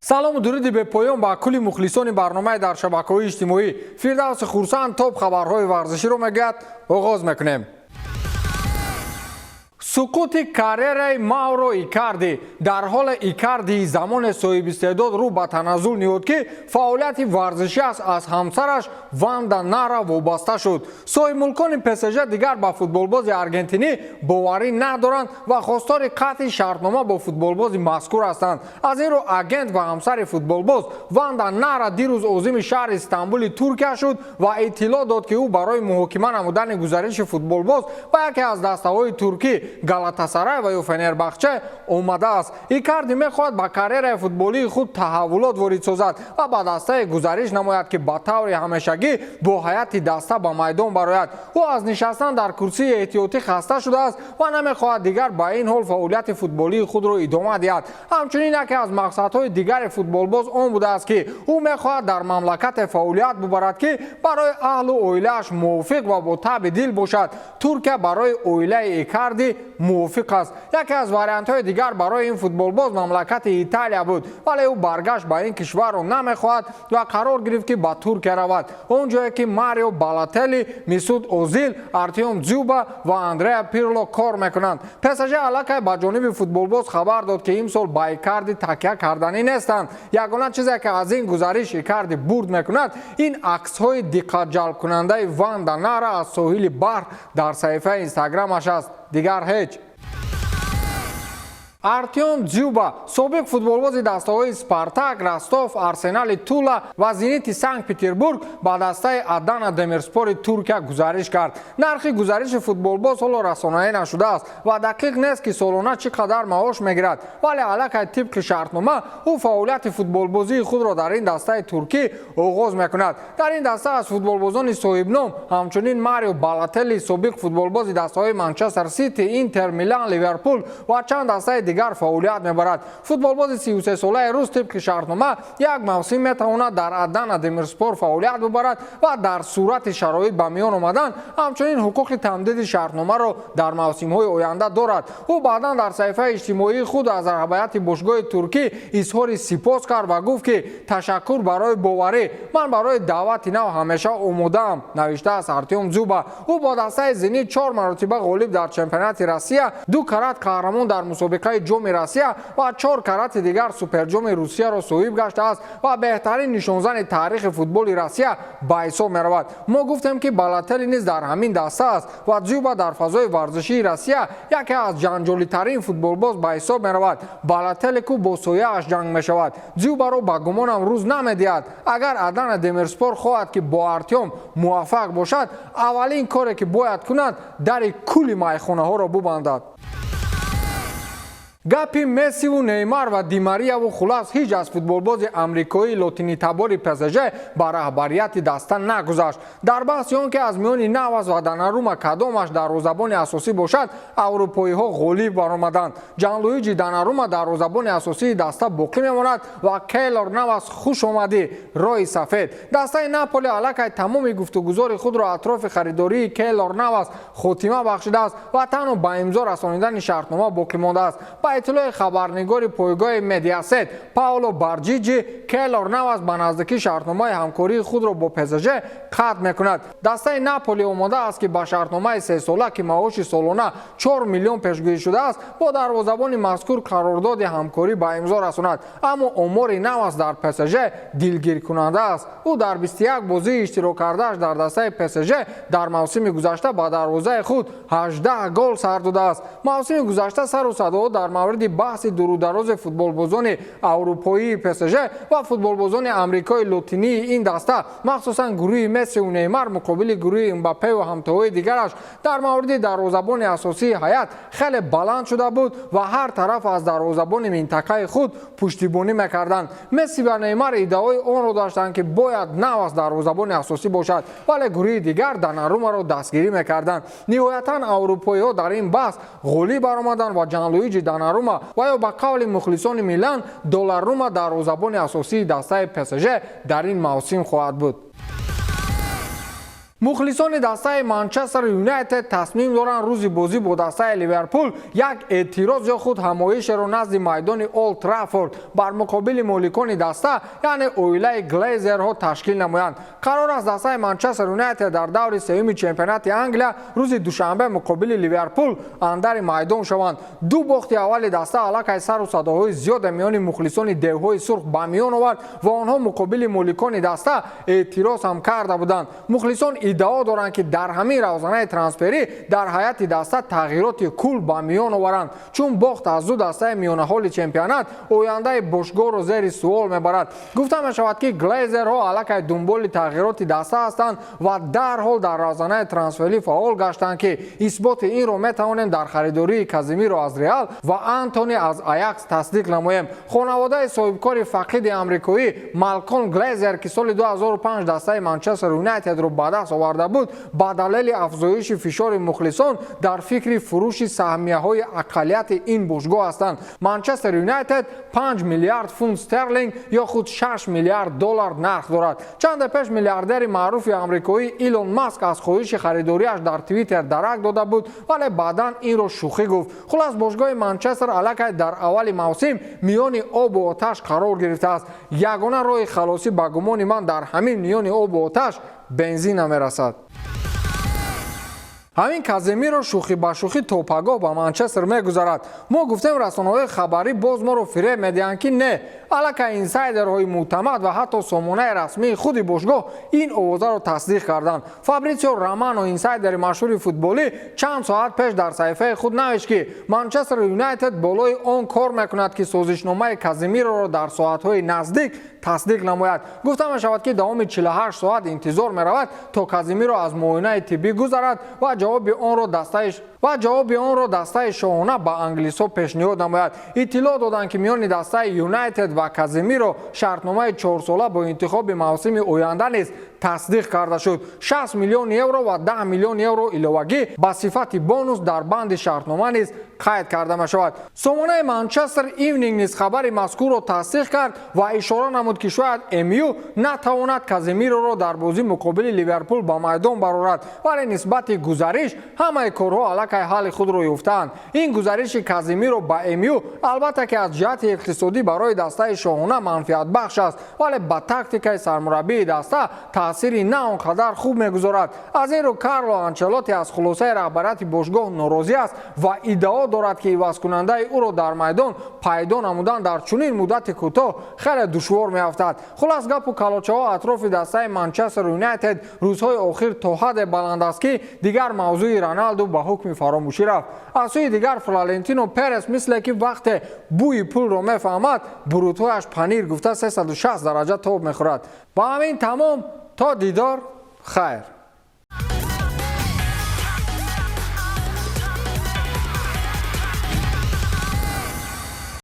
سلام و درودی به پایان با کلی مخلصان برنامه در شبکه‌های اجتماعی. فردوس خورسند توپ خبرهای ورزشی رو میگید. آغاز میکنیم. سقوط کریر ماورو ایکاردی در حال ایکاردی زمان صاحب استعداد رو به تنزل نمود که فعالیت ورزشی از همسرش واندا نارا وابسته شد. صاحب ملکان پس‌ژ دیگر با فوتبالباز ارژنتینی باوری ندارند و خواستار قطع شرطنامه با فوتبالباز مذکور هستند. از این رو اگنت و همسر فوتبالباز واندا نارا دیروز عازم شهر استانبول ترکیه شد و اطلاع داد که او برای محاکمه نمودن گزارش فوتبالباز با یکی از دسته‌های ترکی галатасарай ва ё фенербахче омадааст. Икарди мехоҳад ба карьераи футболии худ таҳаввулот ворид созад ва ба дастае гузариш намояд ки ба таври ҳамешагӣ бо ҳайати даста ба майдон барояд. ӯ аз нишастан дар курсии эҳтиётӣ хаста шудааст ва намехоҳад дигар ба ин ҳол фаъолияти футболии худро идома диҳад. ҳамчунин яке аз мақсадҳои дигари футболбоз он будааст ки ӯ мехоҳад дар мамлакате фаъолият бубарад ки барои аҳлу оилааш мувофиқ ва бо таби дил бошад. Туркия барои оилаи Икарди موافق است. یکی از واریانت‌های دیگر برای این فوتبالباز مملکت ایتالیا بود، ولی او برگشت به این کشور را نمی‌خواهد و قرار گرفت که به ترکیه رود. اونجایی که ماریو بالاتلی، میسود اوزیل، آرتیوم زیوبا و اندریا پیرلو کار میکنند. پس‌ژ علاقه به جانب فوتبالباز خبر داد که امسال با ایکاردی تکیه کردنی نیستند. یگانه چیزی که از این گزارش ایکاردی برد میکند این عکس‌های دقت جلب کننده واندا نارا از ساحل بحر در صفحه اینستاگرامش است. دیگر هیچ. артем дзюба собиқ футболбози дастаҳои спартак, ростов, арсенали тула ва зенити санкт петербург ба дастаи адана демирспори туркия гузариш кард. нархи гузариши футболбоз ҳоло расонаӣ нашудааст ва дақиқ нест ки солона чӣ қадар маош мегирад, вале аллакай тибқи шартнома ӯ фаъолияти футболбозии худро дар ин дастаи туркӣ оғоз мекунад. дар ин даста аз футболбозони соҳибном ҳамчунин марио балатели собиқ футболбози дастаҳои манчестер сити, интер милан, ливерпул ва чанд дастаи дигар фаъолият мебарад. футболбози 33 солаи рус тибқи шартнома як мавсим метавонад дар адана демирспор фаъолият бубарад ва дар сурати шароит ба миён омадан ҳамчунин ҳуқуқи тамдиди шартномаро дар мавсимҳои оянда дорад. ӯ баъдан дар саҳифаи иҷтимоии худ аз раҳбарияти бошгоҳи туркӣ изҳори сипос кард ва гуфт ки ташаккур барои боварӣ, ман барои даъвати нав ҳамеша омодаам, навиштааст артем дзюба. ӯ бо дастаи зенит 4 маротиба ғолиб дар чемпионати Россия, 2 карат қаҳрамон дар мусобиқаи ҷоми Россия ва 4 карати дигар суперҷоми Русияро соҳиб гаштааст ва беҳтарин нишонзани таърихи футболи Россия ба ҳисоб меравад. мо гуфтем ки балатели низ дар ҳамин даста аст ва дзюба дар фазои варзишии Россия яке аз ҷанҷолитарин футболбоз ба ҳисоб меравад. балатели ку бо сояаш ҷанг мешавад. дзюбаро ба гумонам рӯз намедиҳад. агар адана демирспор хоҳад ки бо артем муваффақ бошад, аввалин коре ки бояд кунад дари кули майхонаҳоро бубандад. гапи мессиву неймар ва димарияву хулас ҳеҷ аз футболбози амрикоии лотинитабори псж ба раҳбарияти даста нагузашт. дар баҳси он ки аз миёни навас ва данарума кадомаш дарвозабони асосӣ бошад, аврупоиҳо ғолиб баромаданд. ҷанлуиҷи данарума дарвозабони асосии даста боқӣ мемонад ва кейлор навас хушомадӣ роҳи сафед. дастаи наполи аллакай тамоми гуфтугузори худро атрофи харидории кейлор навас хотима бахшидааст ва танҳо ба имзо расонидани шартнома боқӣ мондааст. ба иттилои хабарнигори пойгоҳи медиасет пауло барҷиҷи, кейлор навас ба наздикӣ шартномаи ҳамкории худро бо псж қатъ мекунад. дастаи наполи омодааст ки ба шартномаи 3 сола ки маоши солона 4 миллион пешгӯӣ шудааст бо дарвозабони мазкур қарордоди ҳамкорӣ ба имзо расонад. аммо омори навас дар псж дилгиркунанда аст. ӯ дар 21 бозии иштирок кардааш дар дастаи псж дар мавсими гузашта ба дарвозаи худ 18 гол сар додааст. мавсими гузашта сару садоҳо дар мавриди баҳси дурударози футболбозони аврупоии псж ва футболбозони амрикои лотинии ин даста, махсусан гурӯҳи месси ва неймар муқобили гурӯҳи мбаппе ва ҳамтоҳои дигараш дар мавриди дарвозабони асосии ҳайат хеле баланд шуда буд ва ҳар тараф аз дарвозабони минтақаи худ пуштибонӣ мекарданд. месси ва неймар иддаои онро доштанд ки бояд навас дарвозабони асосӣ бошад, вале гурӯҳи дигар данарумаро дастгирӣ мекарданд. ниҳоятан аврупоиҳо дар ин баҳс ғолиб баромаданд ва ҷанлуиҷи данарума ва ё ба қавли мухлисони Милан Долларума дарвозабони асосии дастаи псж дар ин мавсим хоҳад буд. мухлисони дастаи Манчестер Юнайтед тасмим доранд рӯзи бозӣ бо дастаи Ливерпул як эътироз ё худ ҳамоишеро назди майдони Олд Траффорд бар муқобили моликони даста яъне оилаи Глейзерҳо ташкил намоянд. Қарор аст дастаи Манчестер Юнайтед дар даври сеюми чемпионати Англия рӯзи душанбе муқобили Ливерпул андари майдон шаванд. ду бохти аввали даста аллакай сару садоҳои зиёде миёни мухлисони девҳои сурх ба миён овард ва онҳо муқобили моликони даста эътироз ҳам карда буданд. Мухлисон иддао доранд ки дар ҳамин равзанаи трансферӣ дар ҳайати даста тағйироти кул ба миён оваранд, чун бохт аз ду дастаи миёнаҳоли чемпионат ояндаи бошгоҳро зери суол мебарад. гуфта мешавад ки глейзерҳо аллакай дунболи тағйироти даста ҳастанд ва дарҳол дар равзанаи трансферӣ фаъол гаштанд ки исботи инро метавонем дар харидории Каземиро аз Реал ва Антони аз Аякс тасдиқ намоем. хонаводаи соҳибкори фақиди амрикоӣ Малком Глейзер ки соли 2005 дастаи Манчестер Юнайтедро ба даст оварда буд ба далели афзоиши фишори мухлисон дар фикри фурӯши саҳмияҳои ақалияти ин бошгоҳ ҳастанд. Манчестер Юнайтед 5 миллиард фунт стерлинг ё худ 6 миллиард доллар нарх дорад. чанде пеш миллиардери маъруфи амрикоӣ Илон Маск аз хоҳиши харидориаш дар Твиттер дарак дода буд, вале баъдан инро шӯхӣ гуфт. хулас бошгоҳи Манчестер аллакай дар аввали мавсим миёни обу оташ қарор гирифтааст. ягона роҳи халосӣ ба гумони ман дар ҳамин миёни обу оташ бензин мерасад. ҳамин Каземиро шӯхӣ ба шӯхӣ то пагоҳ ба Манчестер мегузарад. мо гуфтем расонаҳои хабарӣ боз моро фиреб медиҳанд ки не, аллакай инсайдерҳои мӯътамад ва ҳатто сомонаи расмии худи бошгоҳ ин овозаро тасдиқ карданд. Фабрицио Романо, инсайдери машҳури футболӣ, чанд соат пеш дар саҳифаи худ навишт ки Манчестер Юнайтед болои он кор мекунад ки созишномаи Каземироро дар соатҳои наздик тасдиқ намояд. гуфта мешавад ки давоми 48 соат интизор меравад то Каземиро аз муоинаи тиббӣ гузарад ва ҷавоби онро дастаи шоҳона ба англисҳо пешниҳод намояд. иттилоъ доданд ки миёни дастаи Юнайтед ва Каземиро шартномаи 4сола бо интихоби мавсими оянда низ тасдиқ карда шуд. 60 миллион евро ва 10 миллион евро иловагӣ ба сифати бонус дар банди шартнома низ қайд карда мешавад. сомонаи Манчестер Ивнинг низ хабари мазкурро тасдиқ кард ва ишора намуд ки шояд МЮ натавонад Каземироро дар бозӣ муқобили Ливерпул ба майдон барорад, вале нисбати гузариш ҳамаи корҳо аллакай ҳалли худро ёфтаанд. ин гузариши Каземиро ба МЮ албатта ки аз ҷиҳати иқтисодӣ барои дастаи шоҳона манфиатбахш аст, вале ба тактикаи сармураббии даста таъсири на он қадар хуб мегузорад. аз ин рӯ Карло Анчелоти аз хулосаи раҳбарияти бошгоҳ норозӣ аст ва иддао дорад ки ивазкунандаи ӯро дар майдон пайдо намудан дар чунин муддати кӯтоҳ хеле душвор меафтад. хулас гапу калочаҳо атрофи дастаи Манчестер Юнайтед рӯзҳои охир то ҳадде баланд аст ки дигар мавзӯи Роналду ба ҳукми фаромӯшӣ рафт. аз сӯи дигар Флорентино Перес мисле ки вақте бӯи пулро мефаҳмад бурутҳояш панир гуфта 360 дараҷа тоб мехӯрад. ба ҳамин тамом то дидор хайр.